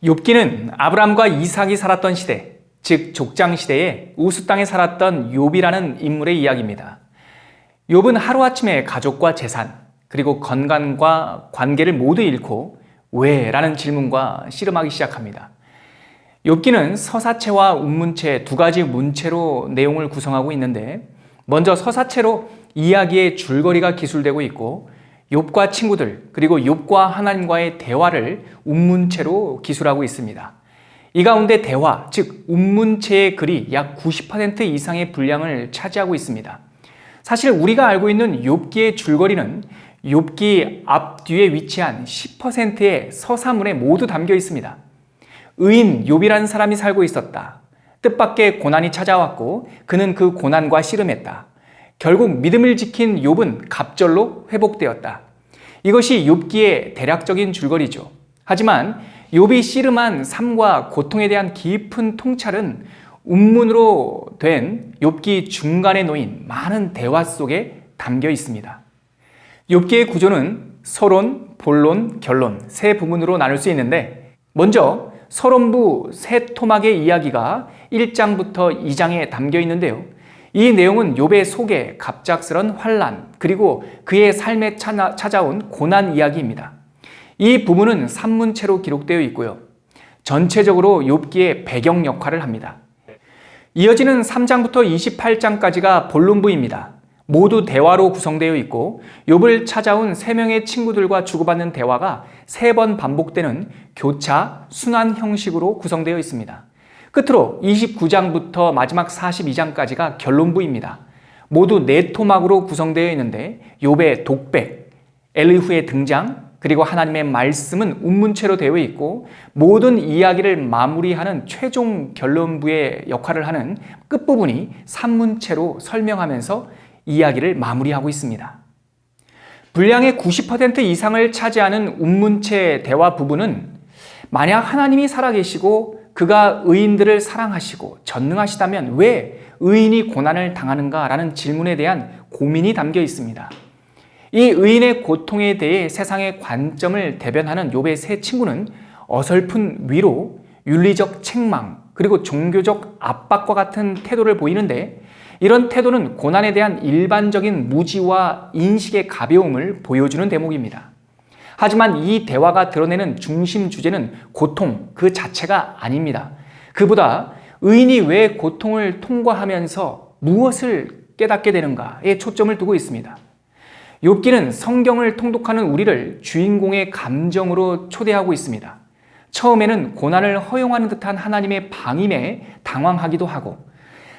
욥기는 아브람과 이삭이 살았던 시대, 즉 족장 시대에 우스 땅에 살았던 욥이라는 인물의 이야기입니다. 욥은 하루아침에 가족과 재산, 그리고 건강과 관계를 모두 잃고 왜? 라는 질문과 씨름하기 시작합니다. 욥기는 서사체와 운문체 두 가지 문체로 내용을 구성하고 있는데, 먼저 서사체로 이야기의 줄거리가 기술되고 있고, 욥과 친구들 그리고 욥과 하나님과의 대화를 운문체로 기술하고 있습니다. 이 가운데 대화, 즉 운문체의 글이 약 90% 이상의 분량을 차지하고 있습니다. 사실 우리가 알고 있는 욥기의 줄거리는 욥기 앞뒤에 위치한 10%의 서사문에 모두 담겨 있습니다. 의인 욥이라는 사람이 살고 있었다. 뜻밖의 고난이 찾아왔고 그는 그 고난과 씨름했다. 결국 믿음을 지킨 욥은 갑절로 회복되었다. 이것이 욥기의 대략적인 줄거리죠. 하지만 욥이 씨름한 삶과 고통에 대한 깊은 통찰은 운문으로 된 욥기 중간에 놓인 많은 대화 속에 담겨 있습니다. 욥기의 구조는 서론, 본론, 결론 세 부분으로 나눌 수 있는데, 먼저 서론부 세 토막의 이야기가 1장부터 2장에 담겨 있는데요. 이 내용은 욥의 속에 갑작스런 환난, 그리고 그의 삶에 찾아온 고난 이야기입니다. 이 부분은 산문체로 기록되어 있고요. 전체적으로 욥기의 배경 역할을 합니다. 이어지는 3장부터 28장까지가 본론부입니다. 모두 대화로 구성되어 있고 욥을 찾아온 3명의 친구들과 주고받는 대화가 3번 반복되는 교차, 순환 형식으로 구성되어 있습니다. 끝으로 29장부터 마지막 42장까지가 결론부입니다. 모두 4토막으로 구성되어 있는데 욥의 독백, 엘리후의 등장, 그리고 하나님의 말씀은 운문체로 되어 있고 모든 이야기를 마무리하는 최종 결론부의 역할을 하는 끝부분이 산문체로 설명하면서 이야기를 마무리하고 있습니다. 분량의 90% 이상을 차지하는 운문체 대화 부분은 만약 하나님이 살아계시고 그가 의인들을 사랑하시고 전능하시다면 왜 의인이 고난을 당하는가? 라는 질문에 대한 고민이 담겨 있습니다. 이 의인의 고통에 대해 세상의 관점을 대변하는 욥의 세 친구는 어설픈 위로, 윤리적 책망, 그리고 종교적 압박과 같은 태도를 보이는데, 이런 태도는 고난에 대한 일반적인 무지와 인식의 가벼움을 보여주는 대목입니다. 하지만 이 대화가 드러내는 중심 주제는 고통 그 자체가 아닙니다. 그보다 의인이 왜 고통을 통과하면서 무엇을 깨닫게 되는가에 초점을 두고 있습니다. 욥기는 성경을 통독하는 우리를 주인공의 감정으로 초대하고 있습니다. 처음에는 고난을 허용하는 듯한 하나님의 방임에 당황하기도 하고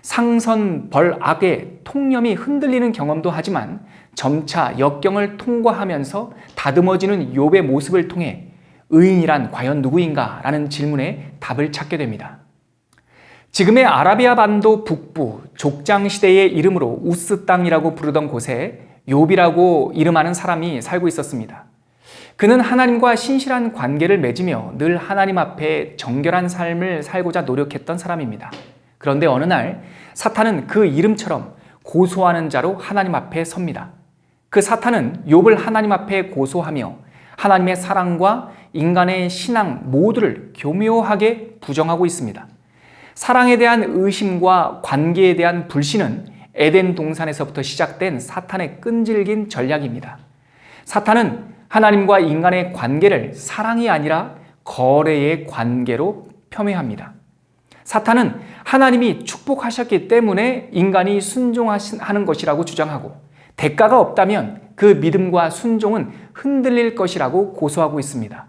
상선벌악의 통념이 흔들리는 경험도 하지만 점차 역경을 통과하면서 다듬어지는 욥의 모습을 통해 의인이란 과연 누구인가? 라는 질문에 답을 찾게 됩니다. 지금의 아라비아 반도 북부 족장 시대의 이름으로 우스 땅이라고 부르던 곳에 욥이라고 이름하는 사람이 살고 있었습니다. 그는 하나님과 신실한 관계를 맺으며 늘 하나님 앞에 정결한 삶을 살고자 노력했던 사람입니다. 그런데 어느 날 사탄은 그 이름처럼 고소하는 자로 하나님 앞에 섭니다. 그 사탄은 욥을 하나님 앞에 고소하며 하나님의 사랑과 인간의 신앙 모두를 교묘하게 부정하고 있습니다. 사랑에 대한 의심과 관계에 대한 불신은 에덴 동산에서부터 시작된 사탄의 끈질긴 전략입니다. 사탄은 하나님과 인간의 관계를 사랑이 아니라 거래의 관계로 폄훼합니다. 사탄은 하나님이 축복하셨기 때문에 인간이 순종하는 것이라고 주장하고 대가가 없다면 그 믿음과 순종은 흔들릴 것이라고 고소하고 있습니다.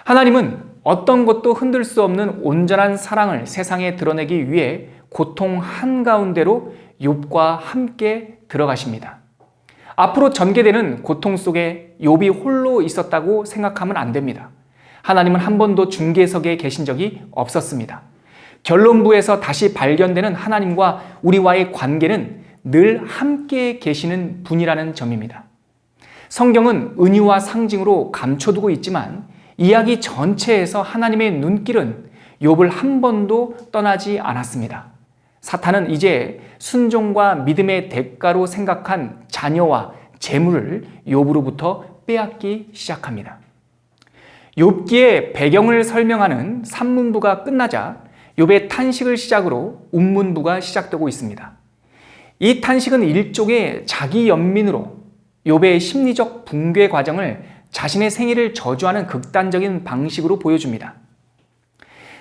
하나님은 어떤 것도 흔들 수 없는 온전한 사랑을 세상에 드러내기 위해 고통 한가운데로 욥과 함께 들어가십니다. 앞으로 전개되는 고통 속에 욥이 홀로 있었다고 생각하면 안 됩니다. 하나님은 한 번도 중계석에 계신 적이 없었습니다. 결론부에서 다시 발견되는 하나님과 우리와의 관계는 늘 함께 계시는 분이라는 점입니다. 성경은 은유와 상징으로 감춰두고 있지만 이야기 전체에서 하나님의 눈길은 욥을 한 번도 떠나지 않았습니다. 사탄은 이제 순종과 믿음의 대가로 생각한 자녀와 재물을 욥으로부터 빼앗기 시작합니다. 욥기의 배경을 설명하는 산문부가 끝나자 욥의 탄식을 시작으로 운문부가 시작되고 있습니다. 이 탄식은 일종의 자기 연민으로 욥의 심리적 붕괴 과정을 자신의 생애를 저주하는 극단적인 방식으로 보여줍니다.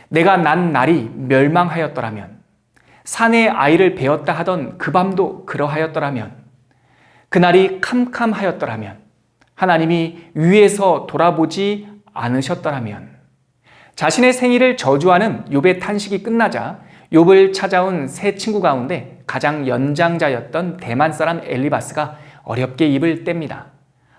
내가 난 날이 멸망하였더라면, 사내의 아이를 베었다 하던 그 밤도 그러하였더라면, 그날이 캄캄하였더라면, 하나님이 위에서 돌아보지 않으셨더라면. 자신의 생일을 저주하는 욥의 탄식이 끝나자 욥을 찾아온 세 친구 가운데 가장 연장자였던 대만 사람 엘리바스가 어렵게 입을 뗍니다.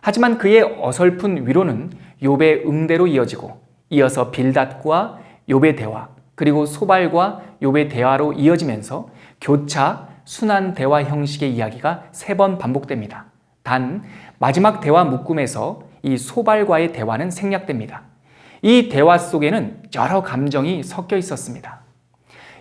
하지만 그의 어설픈 위로는 욥의 응대로 이어지고, 이어서 빌닷과 욥의 대화, 그리고 소발과 욥의 대화로 이어지면서 교차, 순환 대화 형식의 이야기가 3번 반복됩니다. 단 마지막 대화 묶음에서 이 소발과의 대화는 생략됩니다. 이 대화 속에는 여러 감정이 섞여 있었습니다.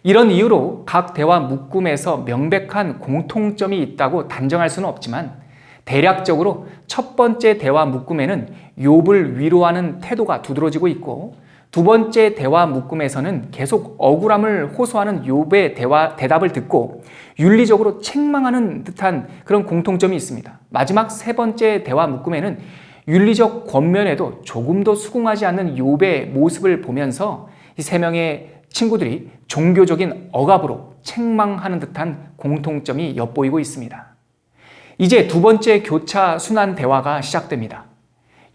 이런 이유로 각 대화 묶음에서 명백한 공통점이 있다고 단정할 수는 없지만, 대략적으로 첫 번째 대화 묶음에는 욥을 위로하는 태도가 두드러지고 있고, 두 번째 대화 묶음에서는 계속 억울함을 호소하는 욥의 대답을 듣고 윤리적으로 책망하는 듯한 그런 공통점이 있습니다. 마지막 세 번째 대화 묶음에는 윤리적 권면에도 조금도 수긍하지 않는 욥의 모습을 보면서 이 3명의 친구들이 종교적인 억압으로 책망하는 듯한 공통점이 엿보이고 있습니다. 이제 두 번째 교차 순환 대화가 시작됩니다.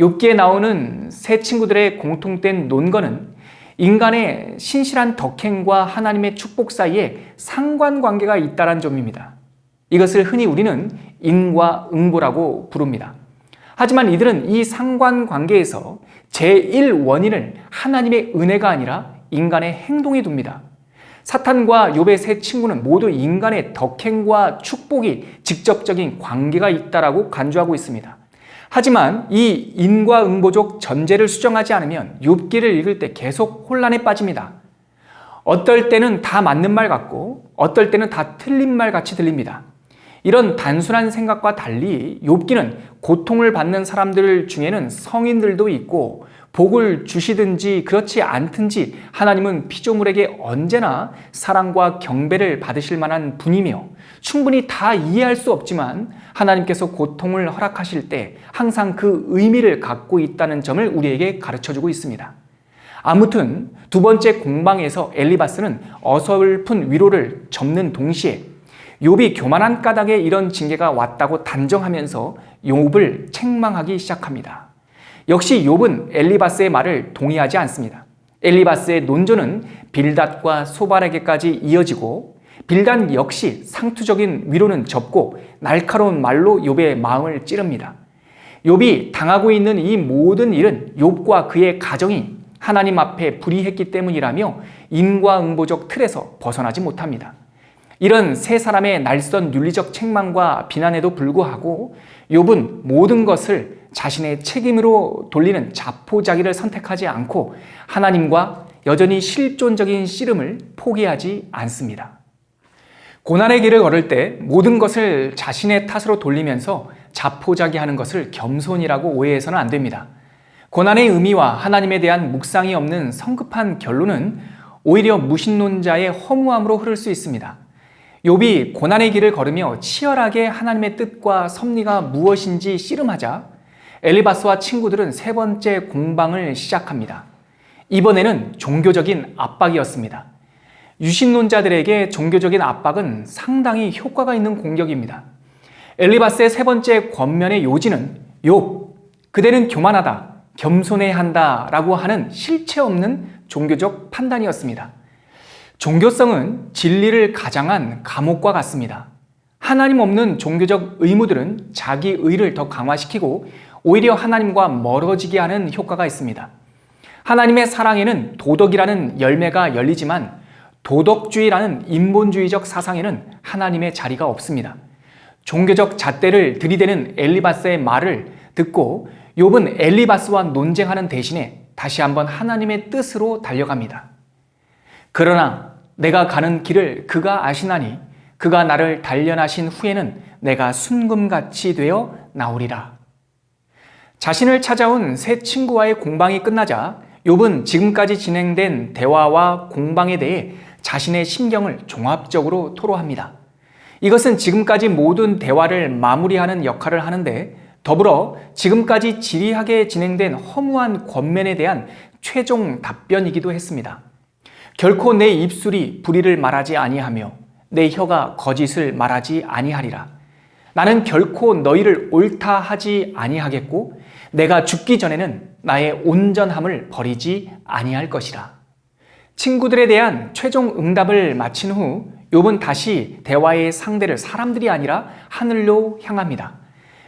욥기에 나오는 세 친구들의 공통된 논거는 인간의 신실한 덕행과 하나님의 축복 사이에 상관관계가 있다는 점입니다. 이것을 흔히 우리는 인과응보라고 부릅니다. 하지만 이들은 이 상관관계에서 제1원인을 하나님의 은혜가 아니라 인간의 행동에 둡니다. 사탄과 욥의 세 친구는 모두 인간의 덕행과 축복이 직접적인 관계가 있다라고 간주하고 있습니다. 하지만 이 인과응보적 전제를 수정하지 않으면 욥기를 읽을 때 계속 혼란에 빠집니다. 어떨 때는 다 맞는 말 같고 어떨 때는 다 틀린 말 같이 들립니다. 이런 단순한 생각과 달리 욥기는 고통을 받는 사람들 중에는 성인들도 있고, 복을 주시든지 그렇지 않든지 하나님은 피조물에게 언제나 사랑과 경배를 받으실 만한 분이며, 충분히 다 이해할 수 없지만 하나님께서 고통을 허락하실 때 항상 그 의미를 갖고 있다는 점을 우리에게 가르쳐주고 있습니다. 아무튼 두 번째 공방에서 엘리바스는 어설픈 위로를 접는 동시에 욥이 교만한 까닭에 이런 징계가 왔다고 단정하면서 욥을 책망하기 시작합니다. 역시 욥은 엘리바스의 말을 동의하지 않습니다. 엘리바스의 논조는 빌닷과 소발에게까지 이어지고, 빌닷 역시 상투적인 위로는 접고 날카로운 말로 욥의 마음을 찌릅니다. 욥이 당하고 있는 이 모든 일은 욥과 그의 가정이 하나님 앞에 불의했기 때문이라며 인과응보적 틀에서 벗어나지 못합니다. 이런 세 사람의 날선 윤리적 책망과 비난에도 불구하고 욥은 모든 것을 자신의 책임으로 돌리는 자포자기를 선택하지 않고 하나님과 여전히 실존적인 씨름을 포기하지 않습니다. 고난의 길을 걸을 때 모든 것을 자신의 탓으로 돌리면서 자포자기하는 것을 겸손이라고 오해해서는 안 됩니다. 고난의 의미와 하나님에 대한 묵상이 없는 성급한 결론은 오히려 무신론자의 허무함으로 흐를 수 있습니다. 욥이 고난의 길을 걸으며 치열하게 하나님의 뜻과 섭리가 무엇인지 씨름하자 엘리바스와 친구들은 세 번째 공방을 시작합니다. 이번에는 종교적인 압박이었습니다. 유신론자들에게 종교적인 압박은 상당히 효과가 있는 공격입니다. 엘리바스의 세 번째 권면의 요지는 욥, 그대는 교만하다, 겸손해야 한다 라고 하는 실체 없는 종교적 판단이었습니다. 종교성은 진리를 가장한 감옥과 같습니다. 하나님 없는 종교적 의무들은 자기 의를 더 강화시키고 오히려 하나님과 멀어지게 하는 효과가 있습니다. 하나님의 사랑에는 도덕이라는 열매가 열리지만 도덕주의라는 인본주의적 사상에는 하나님의 자리가 없습니다. 종교적 잣대를 들이대는 엘리바스의 말을 듣고 욥은 엘리바스와 논쟁하는 대신에 다시 한번 하나님의 뜻으로 달려갑니다. 그러나 내가 가는 길을 그가 아시나니 그가 나를 단련하신 후에는 내가 순금같이 되어 나오리라. 자신을 찾아온 새 친구와의 공방이 끝나자 욥은 지금까지 진행된 대화와 공방에 대해 자신의 심경을 종합적으로 토로합니다. 이것은 지금까지 모든 대화를 마무리하는 역할을 하는데 더불어 지금까지 지리하게 진행된 허무한 권면에 대한 최종 답변이기도 했습니다. 결코 내 입술이 불의를 말하지 아니하며 내 혀가 거짓을 말하지 아니하리라. 나는 결코 너희를 옳다 하지 아니하겠고 내가 죽기 전에는 나의 온전함을 버리지 아니할 것이라. 친구들에 대한 최종 응답을 마친 후 욥은 다시 대화의 상대를 사람들이 아니라 하늘로 향합니다.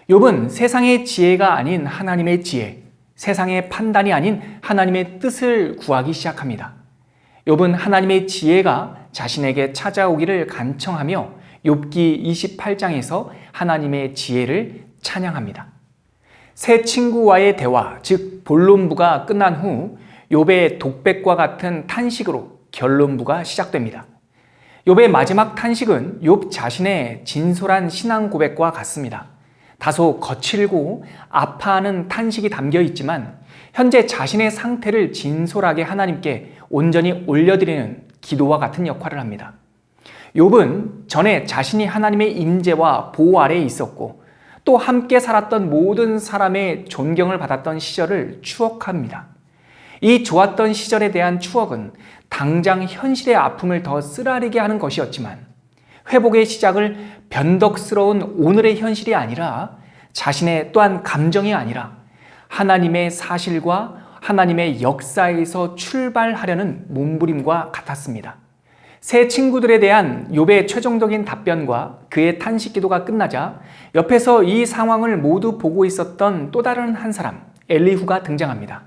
욥은 세상의 지혜가 아닌 하나님의 지혜, 세상의 판단이 아닌 하나님의 뜻을 구하기 시작합니다. 욥은 하나님의 지혜가 자신에게 찾아오기를 간청하며 욥기 28장에서 하나님의 지혜를 찬양합니다. 새 친구와의 대화, 즉 본론부가 끝난 후 욥의 독백과 같은 탄식으로 결론부가 시작됩니다. 욥의 마지막 탄식은 욥 자신의 진솔한 신앙 고백과 같습니다. 다소 거칠고 아파하는 탄식이 담겨 있지만 현재 자신의 상태를 진솔하게 하나님께 온전히 올려드리는 기도와 같은 역할을 합니다. 욥은 전에 자신이 하나님의 임재와 보호 아래에 있었고 또 함께 살았던 모든 사람의 존경을 받았던 시절을 추억합니다. 이 좋았던 시절에 대한 추억은 당장 현실의 아픔을 더 쓰라리게 하는 것이었지만 회복의 시작을 변덕스러운 오늘의 현실이 아니라 자신의 또한 감정이 아니라 하나님의 사실과 하나님의 역사에서 출발하려는 몸부림과 같았습니다. 새 친구들에 대한 욥의 최종적인 답변과 그의 탄식 기도가 끝나자 옆에서 이 상황을 모두 보고 있었던 또 다른 한 사람, 엘리후가 등장합니다.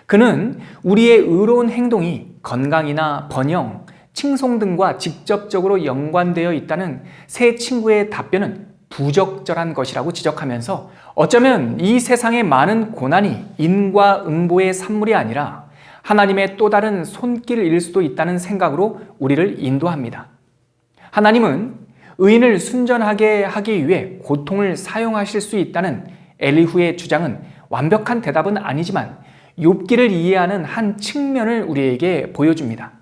그는 우리의 의로운 행동이 건강이나 번영, 칭송 등과 직접적으로 연관되어 있다는 새 친구의 답변은 부적절한 것이라고 지적하면서 어쩌면 이 세상의 많은 고난이 인과응보의 산물이 아니라 하나님의 또 다른 손길일 수도 있다는 생각으로 우리를 인도합니다. 하나님은 의인을 순전하게 하기 위해 고통을 사용하실 수 있다는 엘리후의 주장은 완벽한 대답은 아니지만 욥기를 이해하는 한 측면을 우리에게 보여줍니다.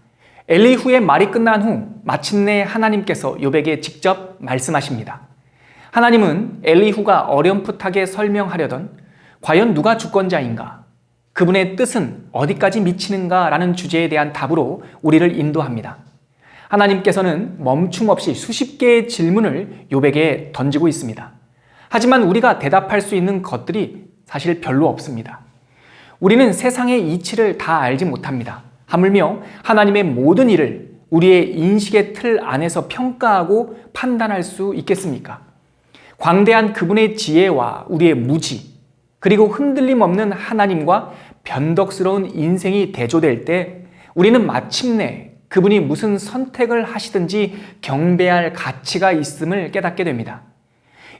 엘리후의 말이 끝난 후 마침내 하나님께서 욥에게 직접 말씀하십니다. 하나님은 엘리후가 어렴풋하게 설명하려던 과연 누가 주권자인가? 그분의 뜻은 어디까지 미치는가? 라는 주제에 대한 답으로 우리를 인도합니다. 하나님께서는 멈춤 없이 수십 개의 질문을 욥에게 던지고 있습니다. 하지만 우리가 대답할 수 있는 것들이 사실 별로 없습니다. 우리는 세상의 이치를 다 알지 못합니다. 하물며 하나님의 모든 일을 우리의 인식의 틀 안에서 평가하고 판단할 수 있겠습니까? 광대한 그분의 지혜와 우리의 무지, 그리고 흔들림 없는 하나님과 변덕스러운 인생이 대조될 때 우리는 마침내 그분이 무슨 선택을 하시든지 경배할 가치가 있음을 깨닫게 됩니다.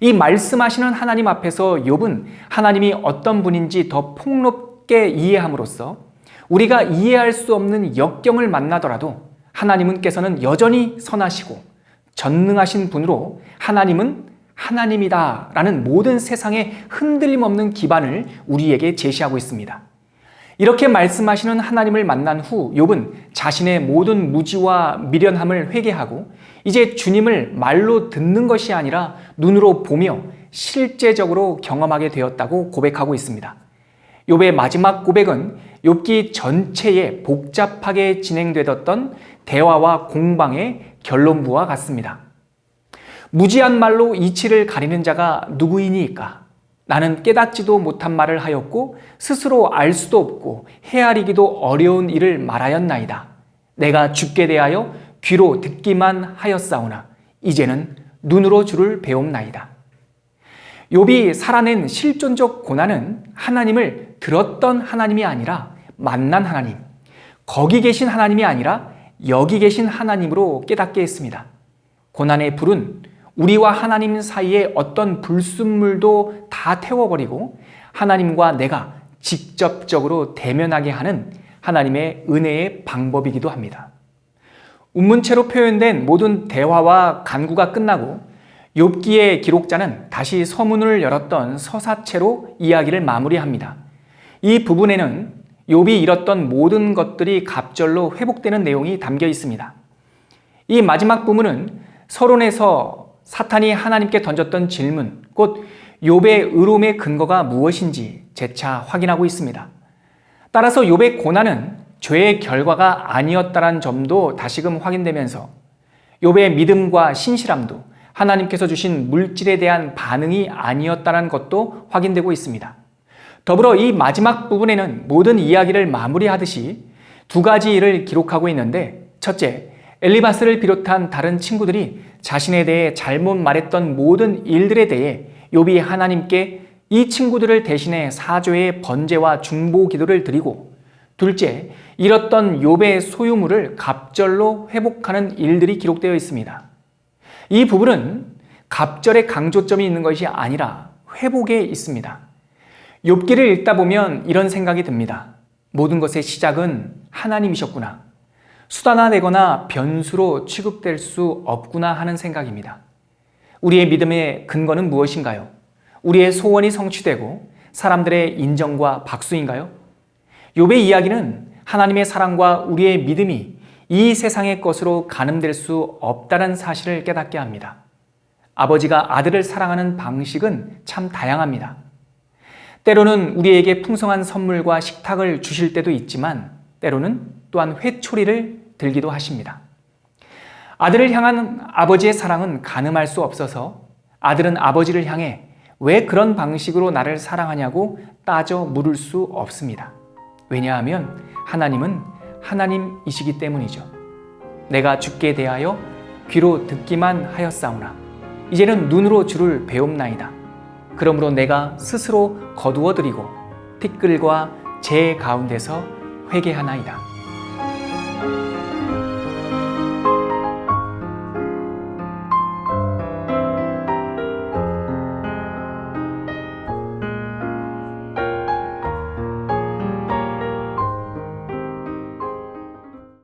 이 말씀하시는 하나님 앞에서 욥은 하나님이 어떤 분인지 더 폭넓게 이해함으로써 우리가 이해할 수 없는 역경을 만나더라도 하나님께서는 여전히 선하시고 전능하신 분으로 하나님은 하나님이다 라는 모든 세상의 흔들림 없는 기반을 우리에게 제시하고 있습니다. 이렇게 말씀하시는 하나님을 만난 후 욥은 자신의 모든 무지와 미련함을 회개하고 이제 주님을 말로 듣는 것이 아니라 눈으로 보며 실제적으로 경험하게 되었다고 고백하고 있습니다. 욥의 마지막 고백은 욥기 전체에 복잡하게 진행되었던 대화와 공방의 결론부와 같습니다. 무지한 말로 이치를 가리는 자가 누구이니까? 나는 깨닫지도 못한 말을 하였고 스스로 알 수도 없고 헤아리기도 어려운 일을 말하였나이다. 내가 주께 대하여 귀로 듣기만 하였사오나 이제는 눈으로 주를 배움나이다. 욥이 살아낸 실존적 고난은 하나님을 들었던 하나님이 아니라 만난 하나님, 거기 계신 하나님이 아니라 여기 계신 하나님으로 깨닫게 했습니다. 고난의 불은 우리와 하나님 사이에 어떤 불순물도 다 태워버리고 하나님과 내가 직접적으로 대면하게 하는 하나님의 은혜의 방법이기도 합니다. 운문체로 표현된 모든 대화와 간구가 끝나고 욥기의 기록자는 다시 서문을 열었던 서사체로 이야기를 마무리합니다. 이 부분에는 욥이 잃었던 모든 것들이 갑절로 회복되는 내용이 담겨 있습니다. 이 마지막 부분은 서론에서 사탄이 하나님께 던졌던 질문, 곧 욥의 의로움의 근거가 무엇인지 재차 확인하고 있습니다. 따라서 욥의 고난은 죄의 결과가 아니었다는 점도 다시금 확인되면서 욥의 믿음과 신실함도 하나님께서 주신 물질에 대한 반응이 아니었다는 것도 확인되고 있습니다. 더불어 이 마지막 부분에는 모든 이야기를 마무리하듯이 두 가지 일을 기록하고 있는데, 첫째, 엘리바스를 비롯한 다른 친구들이 자신에 대해 잘못 말했던 모든 일들에 대해 욥이 하나님께 이 친구들을 대신해 사죄의 번제와 중보 기도를 드리고, 둘째, 잃었던 욥의 소유물을 갑절로 회복하는 일들이 기록되어 있습니다. 이 부분은 갑절의 강조점이 있는 것이 아니라 회복에 있습니다. 욥기를 읽다 보면 이런 생각이 듭니다. 모든 것의 시작은 하나님이셨구나. 수단화되거나 변수로 취급될 수 없구나 하는 생각입니다. 우리의 믿음의 근거는 무엇인가요? 우리의 소원이 성취되고 사람들의 인정과 박수인가요? 욥의 이야기는 하나님의 사랑과 우리의 믿음이 이 세상의 것으로 가늠될 수 없다는 사실을 깨닫게 합니다. 아버지가 아들을 사랑하는 방식은 참 다양합니다. 때로는 우리에게 풍성한 선물과 식탁을 주실 때도 있지만 때로는 또한 회초리를 들기도 하십니다. 아들을 향한 아버지의 사랑은 가늠할 수 없어서 아들은 아버지를 향해 왜 그런 방식으로 나를 사랑하냐고 따져 물을 수 없습니다. 왜냐하면 하나님은 하나님이시기 때문이죠. 내가 주께 대하여 귀로 듣기만 하였사오나 이제는 눈으로 주를 배움나이다. 그러므로 내가 스스로 거두어드리고 티끌과 재 가운데서 회개하나이다.